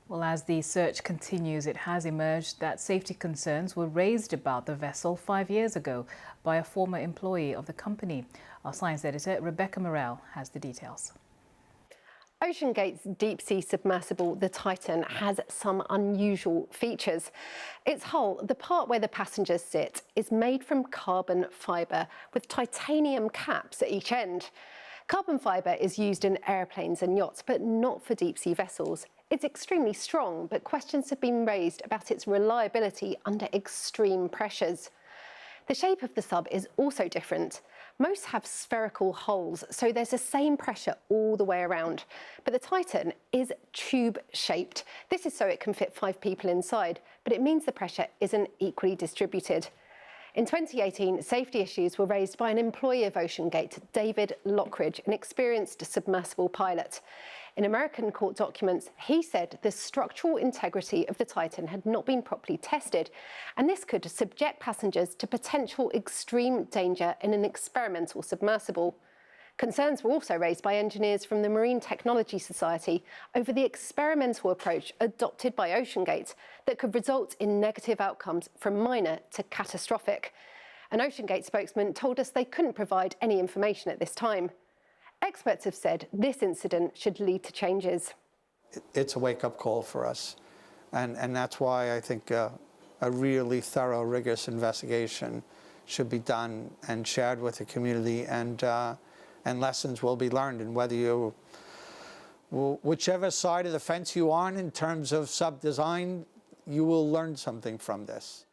Well, as the search continues, it has emerged that safety concerns were raised about the vessel 5 years ago by a former employee of the company. Our science editor, Rebecca Morrell, has the details. OceanGate's deep-sea submersible, the Titan, has some unusual features. Its hull, the part where the passengers sit, is made from carbon fibre with titanium caps at each end. Carbon fibre is used in aeroplanes and yachts, but not for deep-sea vessels. It's extremely strong, but questions have been raised about its reliability under extreme pressures. The shape of the sub is also different. Most have spherical hulls, so there's the same pressure all the way around. But the Titan is tube-shaped. This is so it can fit 5 people inside, but it means the pressure isn't equally distributed. In 2018, safety issues were raised by an employee of OceanGate, David Lochridge, an experienced submersible pilot. In American court documents, he said the structural integrity of the Titan had not been properly tested, and this could subject passengers to potential extreme danger in an experimental submersible. Concerns were also raised by engineers from the Marine Technology Society over the experimental approach adopted by OceanGate that could result in negative outcomes from minor to catastrophic. An OceanGate spokesman told us they couldn't provide any information at this time. Experts have said this incident should lead to changes. It's a wake-up call for us, and that's why I think a really thorough, rigorous investigation should be done and shared with the community, and lessons will be learned. And whichever side of the fence you are on in terms of sub-design, you will learn something from this.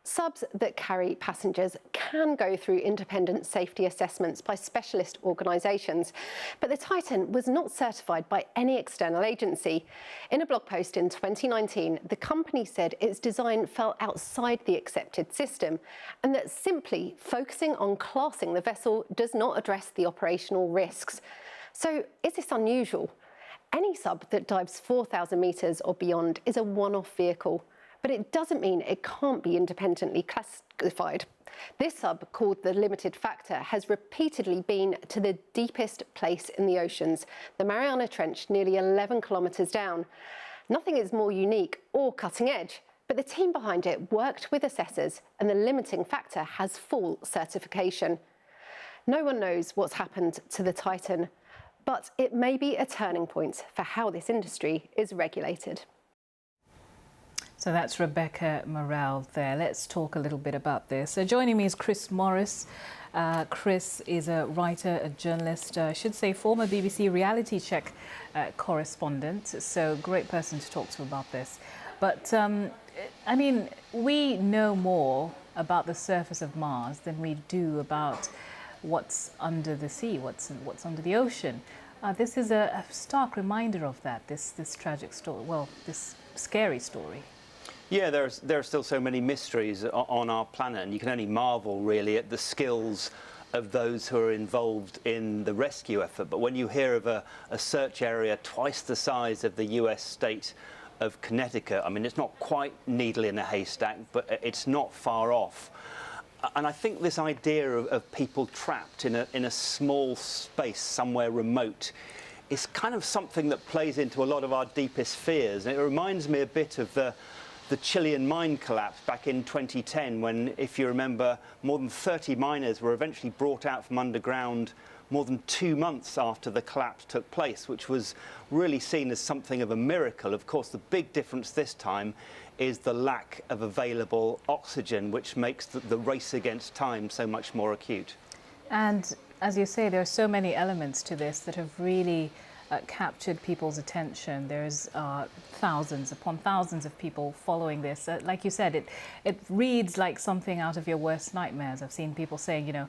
Subs that carry passengers can go through independent safety assessments by specialist organisations, but the Titan was not certified by any external agency. In a blog post in 2019, the company said its design fell outside the accepted system and that simply focusing on classing the vessel does not address the operational risks. So is this unusual? Any sub that dives 4,000 metres or beyond is a one-off vehicle, but it doesn't mean it can't be independently classified. This sub, called the Limited Factor, has repeatedly been to the deepest place in the oceans, the Mariana Trench, nearly 11 kilometres down. Nothing is more unique or cutting edge, but the team behind it worked with assessors, and the Limiting Factor has full certification. No one knows what's happened to the Titan, but it may be a turning point for how this industry is regulated. So that's Rebecca Morrell there. Let's talk a little bit about this. So joining me is Chris Morris. Chris is a writer, a journalist, I should say former BBC reality check correspondent. So great person to talk to about this. But I mean, we know more about the surface of Mars than we do about what's under the sea, what's under the ocean. This is a stark reminder of that, this tragic story, well, this scary story. Yeah, there are still so many mysteries on our planet, and you can only marvel really at the skills of those who are involved in the rescue effort. But when you hear of a search area twice the size of the US state of Connecticut, I mean, it's not quite needle in a haystack, but it's not far off. And I think this idea of people trapped in a small space somewhere remote is kind of something that plays into a lot of our deepest fears. And it reminds me a bit of the Chilean mine collapse back in 2010, when, if you remember, more than 30 miners were eventually brought out from underground more than 2 months after the collapse took place, which was really seen as something of a miracle. Of course, the big difference this time is the lack of available oxygen, which makes the race against time so much more acute. And as you say, there are so many elements to this that have really captured people's attention. There's thousands upon thousands of people following this. Like you said, it reads like something out of your worst nightmares. I've seen people saying, you know,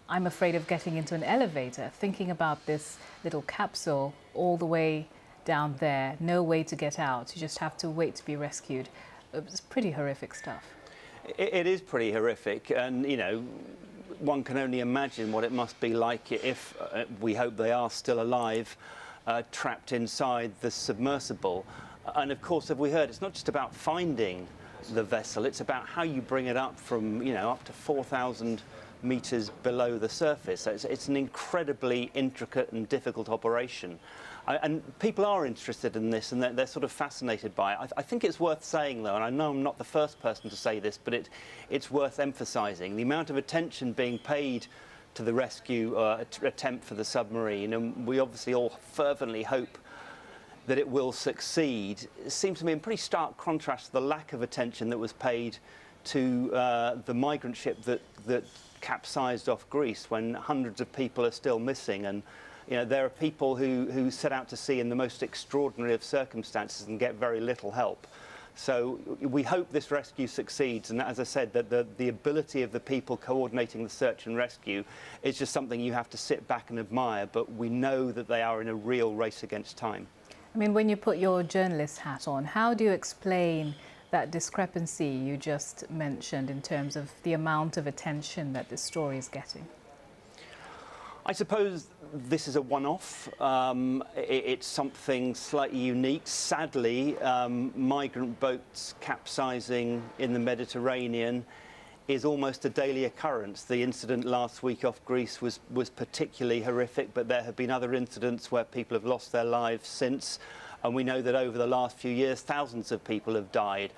I'm afraid of getting into an elevator, thinking about this little capsule all the way down there, no way to get out. You just have to wait to be rescued. It's pretty horrific stuff. It is pretty horrific, and you know, one can only imagine what it must be like if we hope they are still alive, trapped inside the submersible. And of course, as we heard, it's not just about finding the vessel, it's about how you bring it up from, you know, up to 4,000 meters below the surface. So it's an incredibly intricate and difficult operation. And people are interested in this, and they're sort of fascinated by it. I think it's worth saying, though, and I know I'm not the first person to say this, but it's worth emphasising the amount of attention being paid to the rescue attempt for the submarine, and we obviously all fervently hope that it will succeed. It seems to me in pretty stark contrast to the lack of attention that was paid to the migrant ship that capsized off Greece, when hundreds of people are still missing. And you know, there are people who set out to sea in the most extraordinary of circumstances and get very little help. So we hope this rescue succeeds, and as I said, that the ability of the people coordinating the search and rescue is just something you have to sit back and admire, but we know that they are in a real race against time. I mean, when you put your journalist hat on, how do you explain that discrepancy you just mentioned in terms of the amount of attention that this story is getting? I suppose this is a one-off. It's something slightly unique. Sadly, migrant boats capsizing in the Mediterranean is almost a daily occurrence. The incident last week off Greece was particularly horrific, but there have been other incidents where people have lost their lives since, and we know that over the last few years thousands of people have died.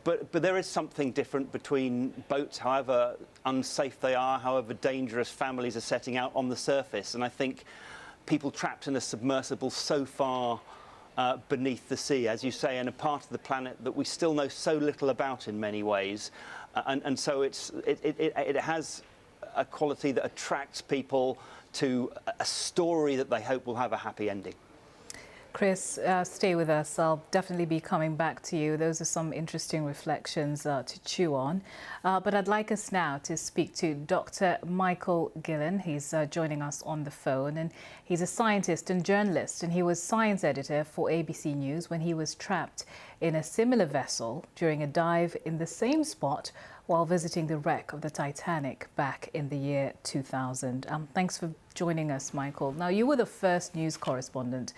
But there is something different between boats, however unsafe they are, however dangerous families are setting out on the surface. And I think people trapped in a submersible so far beneath the sea, as you say, in a part of the planet that we still know so little about in many ways. And so it has a quality that attracts people to a story that they hope will have a happy ending. Chris, stay with us. I'll definitely be coming back to you. Those are some interesting reflections to chew on. But I'd like us now to speak to Dr. Michael Gillen. He's joining us on the phone, and he's a scientist and journalist, and he was science editor for ABC News when he was trapped in a similar vessel during a dive in the same spot while visiting the wreck of the Titanic back in the year 2000. Thanks for joining us, Michael. Now, you were the first news correspondent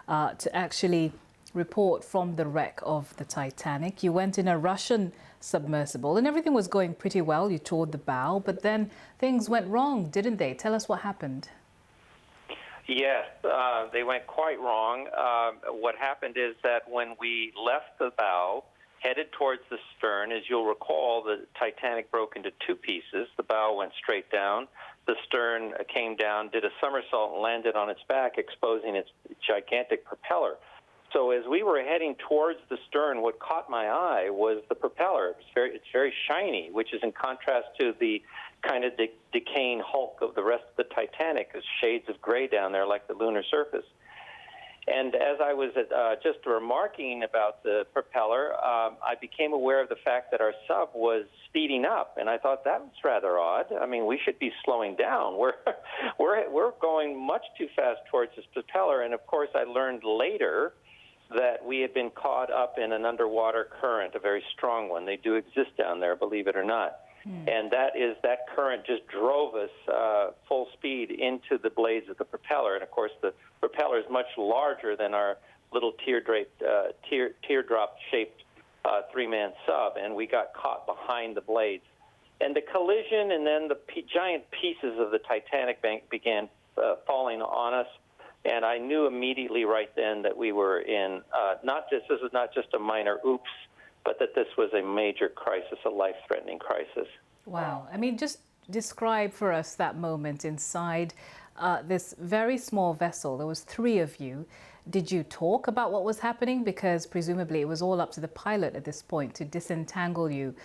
to actually report from the wreck of the Titanic. You went in a Russian submersible and everything was going pretty well. You toured the bow, but then things went wrong, didn't they? Tell us what happened. Yes, they went quite wrong. What happened is that when we left the bow, headed towards the stern, as you'll recall, the Titanic broke into two pieces. The bow went straight down. The stern came down, did a somersault, and landed on its back, exposing its gigantic propeller. So as we were heading towards the stern, what caught my eye was the propeller. It's very shiny, which is in contrast to the kind of decaying hulk of the rest of the Titanic. There's shades of gray down there like the lunar surface. And as I was just remarking about the propeller, I became aware of the fact that our sub was speeding up, and I thought that was rather odd. I mean, we should be slowing down. We're going much too fast towards this propeller, and of course, I learned later that we had been caught up in an underwater current, a very strong one. They do exist down there, believe it or not. And that current just drove us full speed into the blades of the propeller. And of course, the propeller is much larger than our little teardrop-shaped three-man sub, and we got caught behind the blades. And the collision, and then the giant pieces of the Titanic began falling on us. And I knew immediately right then that we were in this was not just a minor oops, but that this was a major crisis, a life-threatening crisis. Wow. I mean, just describe for us that moment inside this very small vessel. There was three of you. Did you talk about what was happening? Because presumably it was all up to the pilot at this point to disentangle you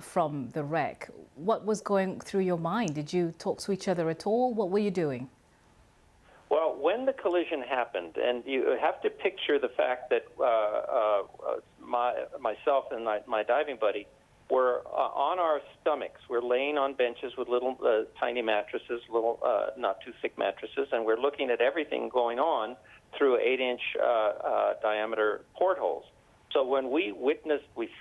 from the wreck. What was going through your mind? Did you talk to each other at all? What were you doing? Well, when the collision happened, and you have to picture the fact that myself and my diving buddy were on our stomachs. We're laying on benches with little tiny mattresses, little not too thick mattresses, and we're looking at everything going on through 8-inch diameter portholes. So when we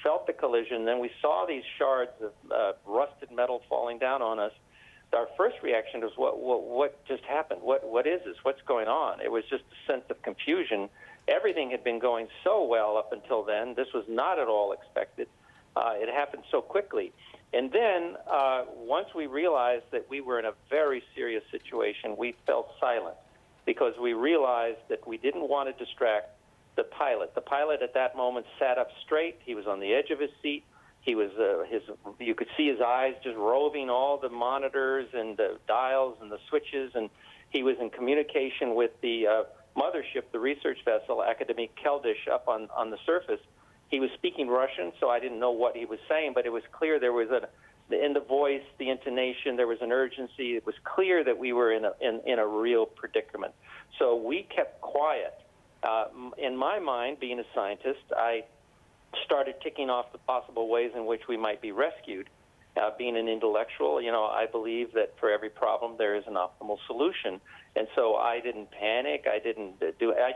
felt the collision, then we saw these shards of rusted metal falling down on us. Our first reaction was, what just happened? What is this? What's going on? It was just a sense of confusion. Everything had been going so well up until then. This was not at all expected. It happened so quickly. And then once we realized that we were in a very serious situation, we fell silent. because we realized that we didn't want to distract the pilot. The pilot at that moment sat up straight. He was on the edge of his seat. He was you could see his eyes just roving all the monitors and the dials and the switches, and he was in communication with the mothership, the research vessel, Academic Keldysh, up on the surface. He was speaking Russian, so I didn't know what he was saying, but it was clear there was in the voice, the intonation, there was an urgency. It was clear that we were in a real predicament. So we kept quiet. In my mind, being a scientist, I started ticking off the possible ways in which we might be rescued. Being an intellectual, I believe that for every problem there is an optimal solution. And so I didn't panic. I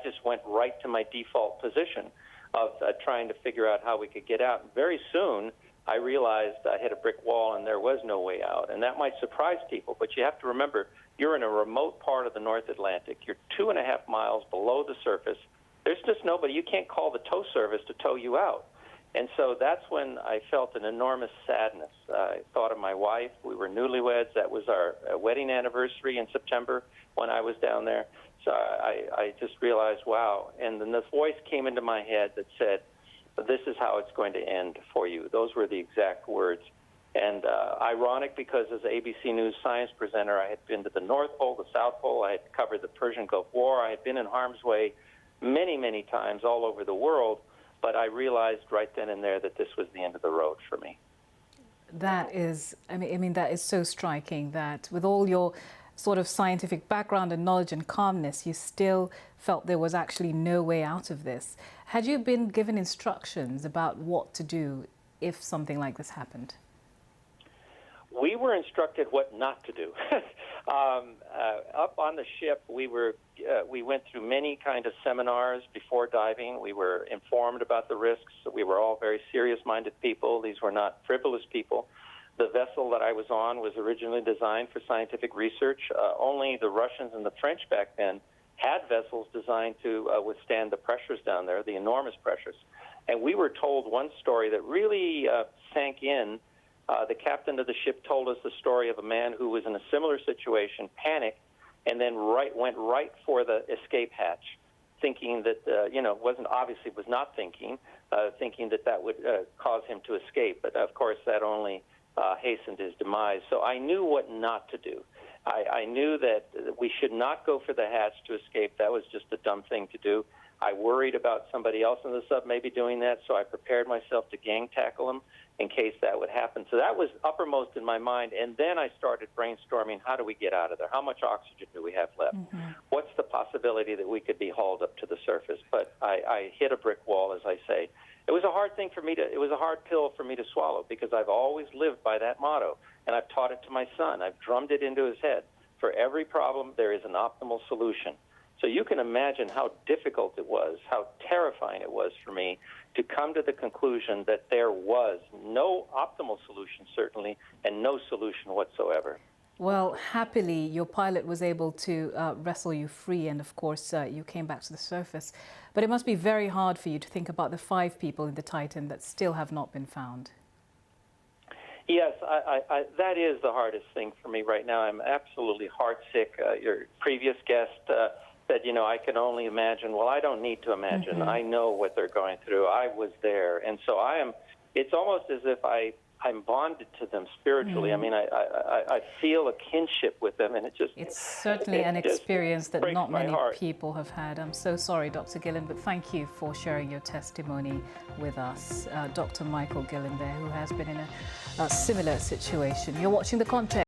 just went right to my default position of trying to figure out how we could get out. And very soon, I realized I hit a brick wall and there was no way out. And that might surprise people, but you have to remember, you're in a remote part of the North Atlantic. You're 2.5 miles below the surface. There's just nobody. You can't call the tow service to tow you out. And so that's when I felt an enormous sadness. I thought of my wife. We were newlyweds. That was our wedding anniversary in September when I was down there. So I just realized, wow. And then this voice came into my head that said, this is how it's going to end for you. Those were the exact words. And ironic, because as an ABC News science presenter, I had been to the North Pole, the South Pole. I had covered the Persian Gulf War. I had been in harm's way many, many times all over the world. But I realized right then and there that this was the end of the road for me. That is, I mean, that is so striking that with all your sort of scientific background and knowledge and calmness, you still felt there was actually no way out of this. Had you been given instructions about what to do if something like this happened? We were instructed what not to do. Up on the ship, we went through many kind of seminars before diving. We were informed about the risks. We were all very serious-minded people. These were not frivolous people. The vessel that I was on was originally designed for scientific research. Only the Russians and the French back then had vessels designed to withstand the pressures down there, the enormous pressures. And we were told one story that really sank in. The captain of the ship told us the story of a man who was in a similar situation, panicked, and then went right for the escape hatch, thinking that, was not thinking, thinking that would cause him to escape. But, of course, that only hastened his demise. So I knew what not to do. I knew that we should not go for the hatch to escape. That was just a dumb thing to do. I worried about somebody else in the sub maybe doing that, so I prepared myself to gang tackle him in case that would happen. So that was uppermost in my mind, and then I started brainstorming, how do we get out of there? How much oxygen do we have left? Mm-hmm. What's the possibility that we could be hauled up to the surface? But I hit a brick wall, as I say. It was a hard thing for me it was a hard pill for me to swallow, because I've always lived by that motto, and I've taught it to my son. I've drummed it into his head. For every problem, there is an optimal solution. So you can imagine how difficult it was, how terrifying it was for me to come to the conclusion that there was no optimal solution, certainly, and no solution whatsoever. Well, happily, your pilot was able to wrestle you free, and of course, you came back to the surface. But it must be very hard for you to think about the 5 people in the Titan that still have not been found. Yes, that is the hardest thing for me right now. I'm absolutely heartsick. Your previous guest said, I can only imagine. Well, I don't need to imagine. Mm-hmm. I know what they're going through. I was there. And so it's almost as if I'm bonded to them spiritually. Mm-hmm. I mean, I feel a kinship with them, and it's certainly an experience that not many people have had. I'm so sorry, Dr. Gillen, but thank you for sharing your testimony with us. Dr. Michael Gillen there, who has been in a similar situation. You're watching The Context.